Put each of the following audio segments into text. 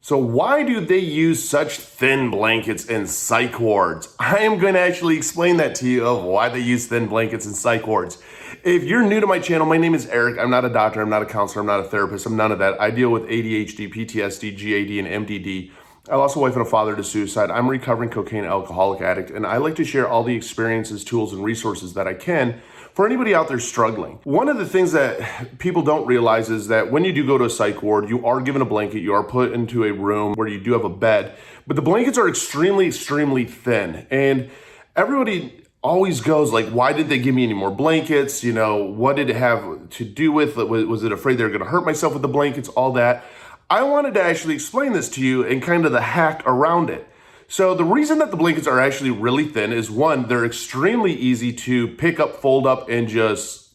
So why do they use such thin blankets in psych wards? I am going to actually explain that to you of why they use thin blankets in psych wards. If you're new to my channel, my name is Eric. I'm not a doctor, I'm not a counselor, I'm not a therapist, I'm none of that. I deal with ADHD, PTSD, GAD, and MDD. I lost a wife and a father to suicide. I'm a recovering cocaine alcoholic addict, and I like to share all the experiences, tools, and resources that I can for anybody out there struggling. One of the things that people don't realize is that when you do go to a psych ward, you are given a blanket, you are put into a room where you do have a bed, but the blankets are extremely, extremely thin. And everybody always goes like, why did they give me any more blankets? You know, what did it have to do with? Was it afraid they were gonna hurt myself with the blankets, all that? I wanted to actually explain this to you and kind of the hack around it. So the reason that the blankets are actually really thin is one, they're extremely easy to pick up, fold up, and just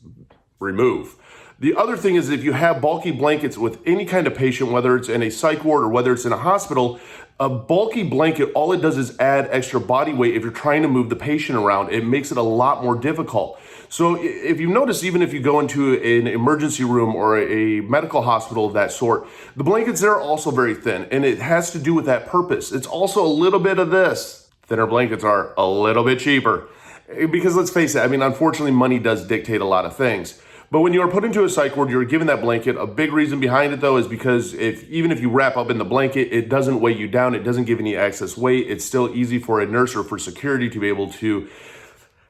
remove. The other thing is if you have bulky blankets with any kind of patient, whether it's in a psych ward or whether it's in a hospital, a bulky blanket, all it does is add extra body weight. If you're trying to move the patient around, it makes it a lot more difficult. So if you notice, even if you go into an emergency room or a medical hospital of that sort, the blankets there are also very thin, and it has to do with that purpose. It's also a little bit of this. Thinner blankets are a little bit cheaper. Because let's face it, I mean, unfortunately, money does dictate a lot of things. But when you are put into a psych ward, you're given that blanket. A big reason behind it, though, is because even if you wrap up in the blanket, it doesn't weigh you down. It doesn't give any excess weight. It's still easy for a nurse or for security to be able to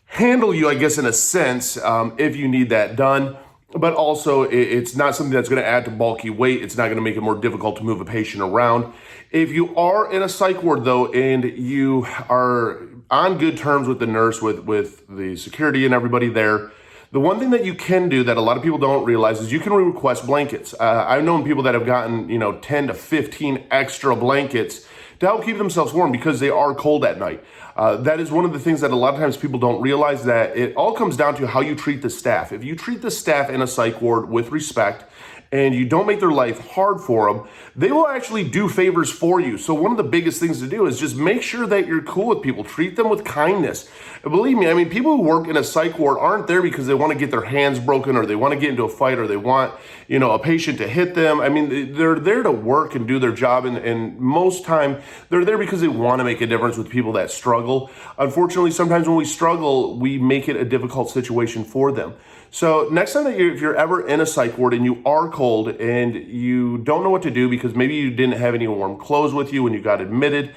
handle you, I guess, in a sense, if you need that done. But also, it's not something that's going to add to bulky weight. It's not going to make it more difficult to move a patient around. If you are in a psych ward, though, and you are on good terms with the nurse, with the security and everybody there, the one thing that you can do that a lot of people don't realize is you can request blankets. I've known people that have gotten, 10 to 15 extra blankets to help keep themselves warm because they are cold at night. That is one of the things that a lot of times people don't realize, that it all comes down to how you treat the staff. If you treat the staff in a psych ward with respect, and you don't make their life hard for them, they will actually do favors for you. So one of the biggest things to do is just make sure that you're cool with people. Treat them with kindness. And believe me, I mean, people who work in a psych ward aren't there because they want to get their hands broken or they want to get into a fight or they want, a patient to hit them. I mean, they're there to work and do their job. And most time they're there because they want to make a difference with people that struggle. Unfortunately, sometimes when we struggle, we make it a difficult situation for them. So next time that if you're ever in a psych ward and you are cold and you don't know what to do because maybe you didn't have any warm clothes with you when you got admitted,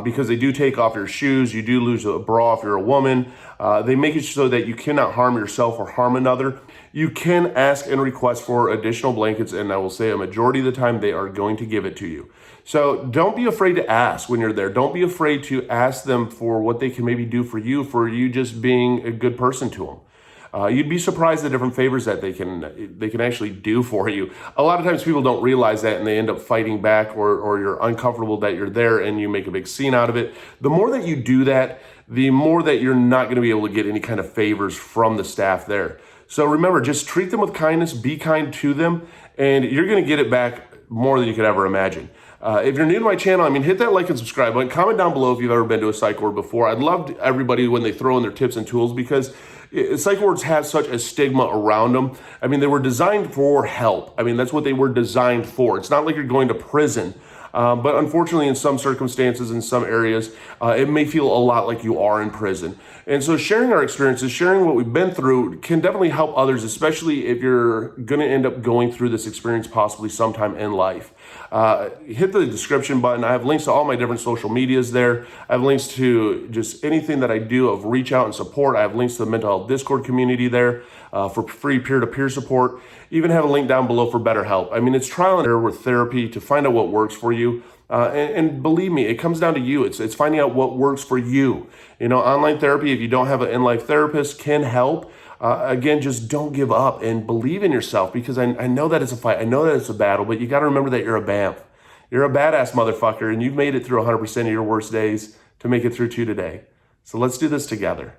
because they do take off your shoes, you do lose a bra if you're a woman, they make it so that you cannot harm yourself or harm another. You can ask and request for additional blankets, and I will say a majority of the time they are going to give it to you. So don't be afraid to ask when you're there. Don't be afraid to ask them for what they can maybe do for you just being a good person to them. You'd be surprised the different favors that they can actually do for you. A lot of times people don't realize that and they end up fighting back, or you're uncomfortable that you're there and you make a big scene out of it. The more that you do that, the more that you're not going to be able to get any kind of favors from the staff there. So remember, just treat them with kindness, be kind to them, and you're going to get it back more than you could ever imagine. If you're new to my channel, hit that like and subscribe button. Comment down below if you've ever been to a psych ward before. I'd love everybody when they throw in their tips and tools, because psych wards have such a stigma around them. They were designed for help. That's what they were designed for. It's not like you're going to prison. But unfortunately, in some circumstances, in some areas, it may feel a lot like you are in prison. And so sharing our experiences, sharing what we've been through can definitely help others, especially if you're going to end up going through this experience possibly sometime in life. Hit the description button. I have links to all my different social medias there. I have links to just anything that I do of reach out and support. I have links to the mental health Discord community there for free peer-to-peer support. Even have a link down below for BetterHelp. It's trial and error with therapy to find out what works for you. And believe me, it comes down to you. It's finding out what works for you. Online therapy, if you don't have an in-life therapist, can help. Again, just don't give up and believe in yourself, because I know that it's a fight. I know that it's a battle, but you got to remember that you're a BAMF. You're a badass motherfucker, and you've made it through 100% of your worst days to make it through to today. So let's do this together.